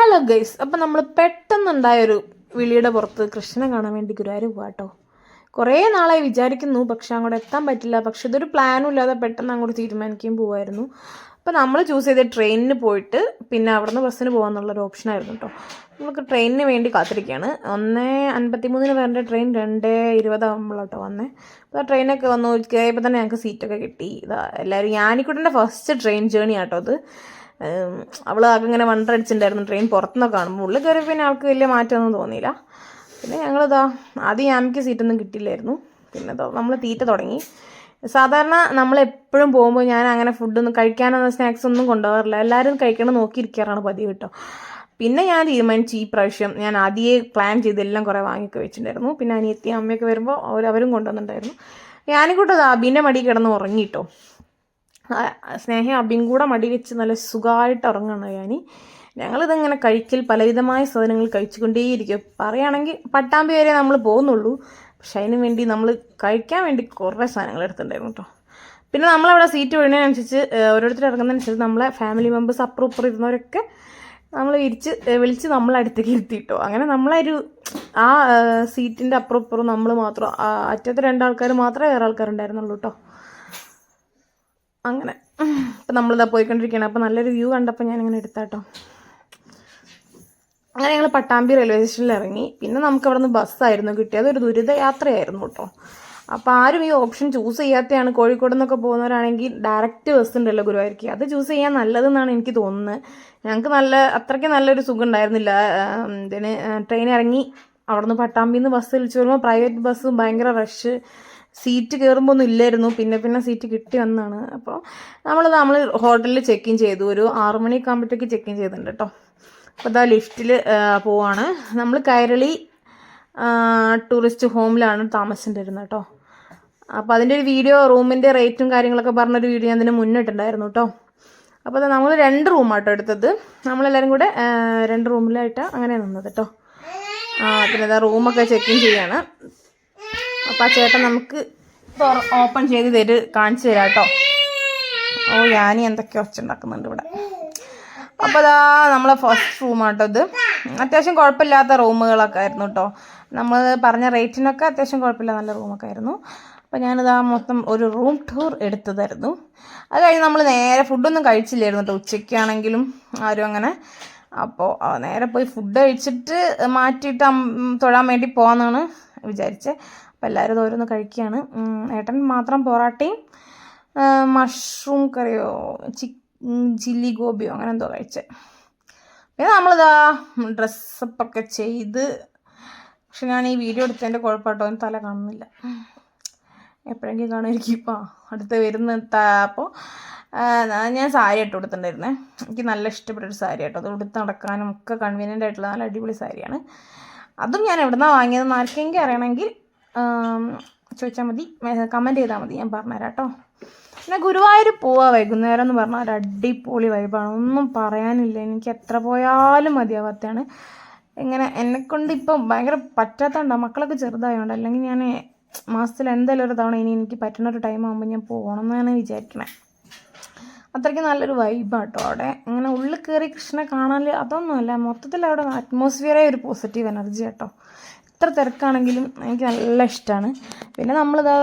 Hello guys, അപ്പം നമ്മൾ പെട്ടെന്നുണ്ടായൊരു വിളിയുടെ പുറത്ത് കൃഷ്ണനെ കാണാൻ വേണ്ടി ഗുരുവായൂർ പോകാട്ടോ. കുറേ നാളായി വിചാരിക്കുന്നു, പക്ഷെ അങ്ങോട്ട് എത്താൻ പറ്റില്ല. പക്ഷെ ഇതൊരു പ്ലാനും ഇല്ലാതെ പെട്ടെന്ന് അങ്ങോട്ട് തീരുമാനിക്കുകയും പോകുമായിരുന്നു. അപ്പോൾ നമ്മൾ ചൂസ് ചെയ്ത ട്രെയിനിന് പോയിട്ട് പിന്നെ അവിടുന്ന് ബസ്സിന് പോകാമെന്നുള്ളൊരു ഓപ്ഷനായിരുന്നു കേട്ടോ. നമുക്ക് ട്രെയിനിന് വേണ്ടി കാത്തിരിക്കുകയാണ്. 1:53 വരേണ്ട ട്രെയിൻ 2:20 ആകുമ്പോഴാട്ടോ വന്നേ. അപ്പോൾ ആ ട്രെയിനൊക്കെ വന്നു കയറിയപ്പോൾ തന്നെ ഞങ്ങൾക്ക് സീറ്റൊക്കെ കിട്ടി. ഇതാ എല്ലാവരും ഞാനിക്കൂടെ ഫസ്റ്റ് ട്രെയിൻ ജേണി ആട്ടോ അത്. അവൾ ആകെ ഇങ്ങനെ വണ്ടടിച്ചിട്ടുണ്ടായിരുന്നു ട്രെയിൻ പുറത്തുനിന്നൊക്കെ കാണുമ്പോൾ. ഉള്ളിൽ കയറി പിന്നെ ആൾക്ക് വലിയ മാറ്റമൊന്നും തോന്നിയില്ല. പിന്നെ ഞങ്ങളിതാ ആദ്യം യാമിക്ക് സീറ്റൊന്നും കിട്ടില്ലായിരുന്നു. പിന്നെ നമ്മൾ തീറ്റ തുടങ്ങി. സാധാരണ നമ്മളെപ്പോഴും പോകുമ്പോൾ ഞാൻ അങ്ങനെ ഫുഡൊന്നും കഴിക്കാനൊന്നും സ്നാക്സ് ഒന്നും കൊണ്ടുപോകാറില്ല. എല്ലാവരും കഴിക്കണം നോക്കിയിരിക്കാറാണ് പതിവ് കേട്ടോ. പിന്നെ ഞാൻ തീരുമാനിച്ചു ഈ പ്രാവശ്യം ഞാൻ ആദ്യമേ പ്ലാൻ ചെയ്തെല്ലാം കുറേ വാങ്ങിയൊക്കെ വെച്ചിട്ടുണ്ടായിരുന്നു. പിന്നെ അനിയത്തി അമ്മയൊക്കെ വരുമ്പോൾ അവരും കൊണ്ടുവന്നിട്ടുണ്ടായിരുന്നു. ഞാനിക്കൂട്ടത് അബീൻ്റെ മടി കിടന്ന് ഉറങ്ങിട്ടോ. സ്നേഹം അബിയും കൂടെ മടി വെച്ച് നല്ല സുഖമായിട്ട് ഉറങ്ങണം. ഞങ്ങളിതിങ്ങനെ കഴിക്കൽ പലവിധമായ സാധനങ്ങൾ കഴിച്ചുകൊണ്ടേയിരിക്കും. പറയുകയാണെങ്കിൽ പട്ടാമ്പി വരെ നമ്മൾ പോകുന്നുള്ളൂ. പക്ഷെ അതിന് വേണ്ടി നമ്മൾ കഴിക്കാൻ വേണ്ടി കുറേ സാധനങ്ങൾ എടുത്തിട്ടുണ്ടായിരുന്നു കേട്ടോ. പിന്നെ നമ്മളവിടെ സീറ്റ് വീഴുന്നതിനനുസരിച്ച് ഓരോരുത്തർ ഇറങ്ങുന്നതനുസരിച്ച് നമ്മളെ ഫാമിലി മെമ്പേഴ്സ് അപ്പുറം ഇരുന്നവരൊക്കെ നമ്മൾ വിളിച്ച് നമ്മളടുത്തേക്ക് ഇരുത്തിയിട്ടോ. അങ്ങനെ നമ്മളൊരു ആ സീറ്റിൻ്റെ അപ്പുറം നമ്മൾ മാത്രം, അറ്റത്തെ 2 ആൾക്കാർ മാത്രമേ വേറെ ആൾക്കാരുണ്ടായിരുന്നുള്ളൂ കേട്ടോ. അങ്ങനെ ഇപ്പം നമ്മളിതാ പോയിക്കൊണ്ടിരിക്കുകയാണ്. അപ്പോൾ നല്ലൊരു വ്യൂ കണ്ടപ്പോൾ ഞാനിങ്ങനെ എടുത്താട്ടോ. അങ്ങനെ ഞങ്ങൾ പട്ടാമ്പി റെയിൽവേ സ്റ്റേഷനിൽ ഇറങ്ങി. പിന്നെ നമുക്ക് അവിടെ നിന്ന് ബസ്സായിരുന്നു കിട്ടിയത്. അതൊരു ദുരിത യാത്രയായിരുന്നു കേട്ടോ. അപ്പോൾ ആരും ഈ ഓപ്ഷൻ ചൂസ് ചെയ്യാത്തതാണ്. കോഴിക്കോട് നിന്നൊക്കെ പോകുന്നവരാണെങ്കിൽ ഡയറക്റ്റ് ബസ് ഉണ്ടല്ലോ ഗുരുവായൂർക്ക്, അത് ചൂസ് ചെയ്യാൻ നല്ലതെന്നാണ് എനിക്ക് തോന്നുന്നത്. ഞങ്ങൾക്ക് അത്രയ്ക്ക് നല്ലൊരു സുഖം ഉണ്ടായിരുന്നില്ല. ട്രെയിൻ ഇറങ്ങി അവിടെ നിന്ന് പട്ടാമ്പിയിൽ നിന്ന് ബസ് വിളിച്ച് വരുമ്പോൾ പ്രൈവറ്റ് ബസ്സും ഭയങ്കര റഷ്, സീറ്റ് കയറുമ്പോൾ ഒന്നും ഇല്ലായിരുന്നു. പിന്നെ സീറ്റ് കിട്ടി വന്നതാണ്. അപ്പോൾ നമ്മൾ ഹോട്ടലിൽ ചെക്ക് ഇൻ ചെയ്തു. ഒരു 6 മണിയൊക്കെ ആകുമ്പോഴത്തേക്ക് ചെക്ക് ഇൻ ചെയ്തിട്ടുണ്ട് കേട്ടോ. അപ്പോൾ അതാ ലിഫ്റ്റിൽ പോവാണ്. നമ്മൾ കൈരളി ടൂറിസ്റ്റ് ഹോമിലാണ് താമസിച്ചിട്ടുണ്ടായിരുന്നത് കേട്ടോ. അപ്പോൾ അതിൻ്റെ ഒരു വീഡിയോ, റൂമിൻ്റെ റേറ്റും കാര്യങ്ങളൊക്കെ പറഞ്ഞൊരു വീഡിയോ ഞാൻ അതിന് മുന്നിട്ടുണ്ടായിരുന്നു കേട്ടോ. അപ്പോൾ നമ്മൾ 2 റൂമാട്ടോ എടുത്തത്. നമ്മളെല്ലാവരും കൂടെ 2 റൂമിലായിട്ട് അങ്ങനെ നിന്നത് കേട്ടോ. പിന്നെ അതാ റൂമൊക്കെ ചെക്ക് ഇൻ ചെയ്യാണ്. അപ്പോൾ ആ ചേട്ടൻ നമുക്ക് ഓപ്പൺ ചെയ്ത് കാണിച്ചു തരാം കേട്ടോ. ഞാനീ എന്തൊക്കെയോ ഒച്ചുണ്ടാക്കുന്നുണ്ട് ഇവിടെ. അപ്പോൾ അതാ നമ്മളെ ഫസ്റ്റ് റൂമാട്ടോ ഇത്. അത്യാവശ്യം കുഴപ്പമില്ലാത്ത റൂമുകളൊക്കെ ആയിരുന്നു കേട്ടോ. നമ്മൾ പറഞ്ഞ റേറ്റിനൊക്കെ അത്യാവശ്യം കുഴപ്പമില്ല, നല്ല റൂമൊക്കെ ആയിരുന്നു. അപ്പോൾ ഞാനിതാ മൊത്തം ഒരു റൂം ടൂർ എടുത്തതായിരുന്നു. അത് കഴിഞ്ഞ് നമ്മൾ നേരെ ഫുഡൊന്നും കഴിച്ചില്ലായിരുന്നു കേട്ടോ ഉച്ചയ്ക്കാണെങ്കിലും ആരും അങ്ങനെ. അപ്പോൾ നേരെ പോയി ഫുഡ് കഴിച്ചിട്ട് മാറ്റിയിട്ട് തൊഴാൻ വേണ്ടി പോകാമെന്നാണ് വിചാരിച്ചത്. അപ്പോൾ എല്ലാവരും ഓരോന്ന് കഴിക്കുകയാണ്. ഏട്ടൻ മാത്രം പൊറാട്ടയും മഷ്റൂം കറിയോ ചില്ലി ഗോപിയോ അങ്ങനെ എന്തോ കഴിച്ചത്. പിന്നെ നമ്മളിതാ ഡ്രസ്സപ്പൊക്കെ ചെയ്ത്, പക്ഷെ ഞാൻ ഈ വീഡിയോ എടുത്തതിൻ്റെ കുഴപ്പമായിട്ടോ അതിന് തല കാണുന്നില്ല. എപ്പോഴെങ്കിലും കാണുമായിരിക്കും. ഇപ്പോൾ അടുത്ത് വരുന്ന അപ്പോൾ ഞാൻ സാരി ഇട്ട് കൊടുത്തിട്ടുണ്ടായിരുന്നേ. എനിക്ക് നല്ല ഇഷ്ടപ്പെട്ടൊരു സാരി കേട്ടോ. അത് ഉടുത്ത് നടക്കാനും ഒക്കെ കൺവീനിയൻ്റ് ആയിട്ടുള്ള നല്ല അടിപൊളി സാരിയാണ്. അതും ഞാൻ എവിടുന്നാണ് വാങ്ങിയതെന്ന് ആർക്കെങ്കിലും അറിയണമെങ്കിൽ ചോദിച്ചാൽ മതി, കമൻറ്റ് ചെയ്താൽ മതി, ഞാൻ പറഞ്ഞുതരാം കേട്ടോ. പിന്നെ ഗുരുവായൂർ പോവാ വൈകുന്നേരം എന്ന് പറഞ്ഞാൽ ഒരു അടിപൊളി വൈബാണ്, ഒന്നും പറയാനില്ല. എനിക്ക് എത്ര പോയാലും മതിയാവാത്തതാണ്. എന്നെക്കൊണ്ട് ഇപ്പം ഭയങ്കര പറ്റാത്തതുകൊണ്ടാണ്, മക്കളൊക്കെ ചെറുതായതുകൊണ്ട്. അല്ലെങ്കിൽ ഞാൻ മാസത്തിൽ എന്തായാലും ഒരു തവണ ഇനി എനിക്ക് പറ്റുന്ന ഒരു ടൈം ആകുമ്പോൾ ഞാൻ പോകണം എന്നാണ് വിചാരിക്കണേ. അത്രയ്ക്ക് നല്ലൊരു വൈബാണ് കേട്ടോ അവിടെ. അങ്ങനെ ഉള്ളിൽ കയറി കൃഷ്ണനെ കാണാൻ അതൊന്നുമല്ല, മൊത്തത്തിൽ അവിടെ അറ്റ്മോസ്ഫിയറേ ഒരു പോസിറ്റീവ് എനർജി കേട്ടോ. എത്ര തിരക്കാണെങ്കിലും എനിക്ക് നല്ല ഇഷ്ടമാണ്. പിന്നെ നമ്മളിതാ